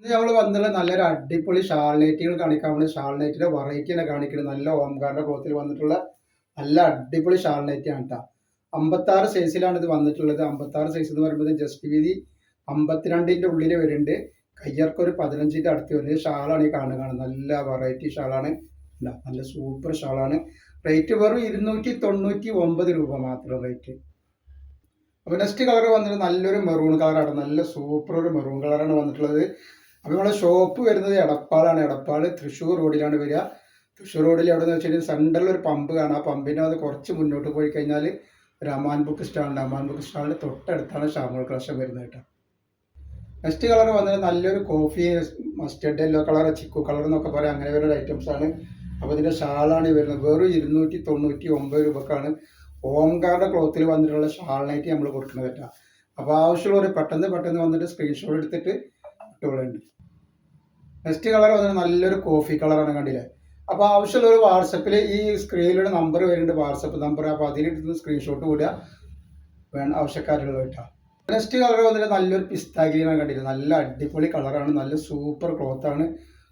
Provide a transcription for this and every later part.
ഇന്ന് നമ്മൾ വന്നുള്ള നല്ലൊരു അടിപൊളി ഷാൾ നൈറ്റികൾ കാണിക്കാൻ വേണ്ടി ഷാൾ നൈറ്റിന്റെ വെറൈറ്റിനെ കാണിക്കുന്നത് നല്ല ഓംകാറിന്റെ ക്ലോത്തിൽ വന്നിട്ടുള്ള നല്ല അടിപൊളി ഷാൾ നൈറ്റി ആണ് കേട്ടോ. 56 സൈസിലാണ് ഇത് വന്നിട്ടുള്ളത്. 56 സൈസ് എന്ന് പറയുമ്പോൾ ജസ്റ്റ് വീതി 52ന്റെ ഉള്ളിൽ വരുന്നുണ്ട്. കയ്യർക്കൊരു 15ന്റെ അടുത്ത് വരുന്നത് ഷാളാണ് ഈ കാണുന്നത്. നല്ല വെറൈറ്റി ഷാളാണ്, നല്ല സൂപ്പർ ഷാളാണ്. റേറ്റ് വെറും 299 രൂപ മാത്രം റേറ്റ്. അപ്പോൾ നെക്സ്റ്റ് കളർ വന്നിട്ട് നല്ലൊരു മെറൂൺ കളറാണ്, നല്ല സൂപ്പർ ഒരു മെറൂൺ കളറാണ് വന്നിട്ടുള്ളത്. അപ്പോൾ നമ്മുടെ ഷോപ്പ് വരുന്നത് എടപ്പാളാണ്. എടപ്പാൾ തൃശ്ശൂർ റോഡിലാണ് വരിക. തൃശ്ശൂർ റോഡിൽ എവിടെ നിന്ന് വെച്ചാൽ സെൻറ്ററിൽ ഒരു പമ്പ് കാണാം. ആ പമ്പിൻ്റെ അത് കുറച്ച് മുന്നോട്ട് പോയി കഴിഞ്ഞാൽ ഒരു അമാൻ ബുക്ക് സ്റ്റാളുണ്ട്. അമാൻ ബുക്ക് സ്റ്റാളിൻ്റെ തൊട്ടടുത്താണ് ഷാമോൾ കളക്ഷൻ വരുന്നത് കേട്ടോ. നെക്സ്റ്റ് കളർ വന്നത് നല്ലൊരു coffee mustard yellow colour, chikoo colour എന്നൊക്കെ പറയാം, അങ്ങനെ വരുന്ന ഐറ്റംസ് ആണ്. അപ്പോൾ ഇതിൻ്റെ ഷാളാണ് വരുന്നത്. വെറും 299 രൂപക്കാണ് ഓംകാറിൻ്റെ ക്ലോത്തിൽ വന്നിട്ടുള്ള ഷാൾ നൈറ്റി നമ്മൾ കൊടുക്കുന്നത് കേട്ടോ. അപ്പോൾ ആവശ്യമുള്ളവർ പെട്ടെന്ന് വന്നിട്ട് സ്ക്രീൻഷോട്ട് എടുത്തിട്ട് ഇട്ടുകളുണ്ട്. നെക്സ്റ്റ് കളർ വന്നിട്ട് നല്ലൊരു കോഫി കളറാണ്, കണ്ടില്ലേ. അപ്പോൾ ആവശ്യമുള്ളൊരു വാട്സപ്പിൽ ഈ സ്ക്രീനിലൂടെ നമ്പർ വരുന്നുണ്ട്, വാട്സപ്പ് നമ്പർ. അപ്പോൾ അതിലെടുത്ത് സ്ക്രീൻഷോട്ട് കൂടുക വേണം ആവശ്യക്കാരുള്ളത് കേട്ടോ. നെക്സ്റ്റ് കളർ വന്നിട്ട് നല്ലൊരു പിസ്ത ഗ്രീനാണ്, കണ്ടില്ലേ. നല്ല അടിപൊളി കളറാണ്, നല്ല സൂപ്പർ ക്ലോത്താണ്.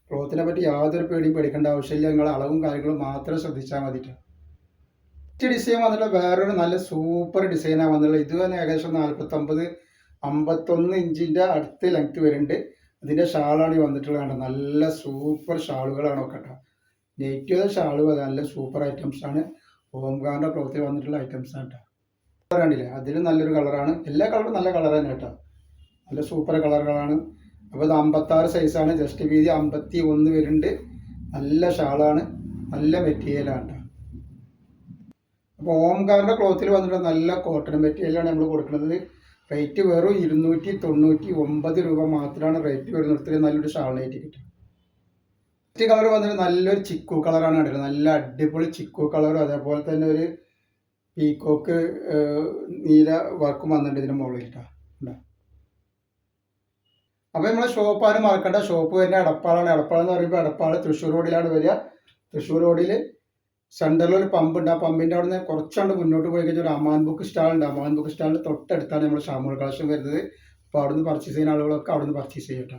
ക്ലോത്തിനെ പറ്റി യാതൊരു പേടിയും പേടിക്കേണ്ട ആവശ്യമില്ല. നിങ്ങൾ അളവും കാര്യങ്ങളും മാത്രം ശ്രദ്ധിച്ചാൽ മതിട്ടോ. നെക്സ്റ്റ് ഡിസൈൻ വന്നിട്ട് വേറൊരു നല്ല സൂപ്പർ ഡിസൈനാണ് വന്നിട്ടുള്ളത്. ഇത് തന്നെ ഏകദേശം 49-51 ഇഞ്ചിൻ്റെ അടുത്ത് ലെങ്ത് വരുന്നുണ്ട്. ഇതിൻ്റെ ഷാളാണ് ഈ വന്നിട്ടുള്ളത്. നല്ല സൂപ്പർ ഷാളുകളാണ് ഒക്കെ കേട്ടോ. നെയ്റ്റിയോ ഷാളും അത് നല്ല സൂപ്പർ ഐറ്റംസ് ആണ്. ഓംകാറിൻ്റെ ക്ലോത്തിൽ വന്നിട്ടുള്ള ഐറ്റംസ് ആണ് കേട്ടോ. കളർ കണ്ടില്ലേ, അതിലും നല്ലൊരു കളറാണ്. എല്ലാ കളറും നല്ല കളർ തന്നെ കേട്ടോ, നല്ല സൂപ്പർ കളറുകളാണ്. അപ്പോൾ ഇത് 56 സൈസാണ്, ജസ്റ്റ് വീതി 51 വരുന്നുണ്ട്. നല്ല ഷാളാണ്, നല്ല മെറ്റീരിയലാണ് കേട്ടോ. അപ്പോൾ ഓംകാറിൻ്റെ ക്ലോത്തിൽ വന്നിട്ട് നല്ല കോട്ടൺ മെറ്റീരിയലാണ് നമ്മൾ കൊടുക്കുന്നത്. റേറ്റ് വെറും 299 രൂപ മാത്രമാണ് റേറ്റ് വരുന്നത്. നല്ലൊരു ഷാൾ നൈറ്റി കിട്ടും. നെക്സ്റ്റ് കളർ വന്നിട്ട് നല്ലൊരു ചിക്കു കളറാണ് കണ്ടത്. നല്ല അടിപൊളി ചിക്കു കളറും അതേപോലെ തന്നെ ഒരു പീക്കോക്ക് നീല വർക്കും വന്നിട്ടുണ്ട് ഇതിന് മുകളിൽ കേട്ടോ. അപ്പോൾ നമ്മളെ ഷോപ്പ് ആരും മറക്കണ്ട. ഷോപ്പ് വരുന്ന എടപ്പാളാണ്. എടപ്പാൾ എന്ന് പറയുമ്പോൾ എടപ്പാൾ തൃശ്ശൂർ റോഡിലാണ് വരിക. തൃശ്ശൂർ റോഡിൽ സെൻറ്ററിൽ ഒരു പമ്പ് ഉണ്ട്. ആ പമ്പിൻ്റെ അവിടെ നിന്ന് കുറച്ചാണ്ട് മുന്നോട്ട് പോയി കഴിഞ്ഞാൽ ഒരു അമാൻ ബുക്ക് സ്റ്റാളുണ്ട്. അമാൻ ബുക്ക് സ്റ്റാളിൻ്റെ തൊട്ടടുത്താണ് നമ്മൾ ഷാമോൾ കളക്ഷൻ വരുന്നത്. അപ്പോൾ അവിടെ നിന്ന് പർച്ചേസ് ചെയ്യുന്ന ആളുകളൊക്കെ അവിടെ നിന്ന് പർച്ചേസ് ചെയ്യട്ടോ.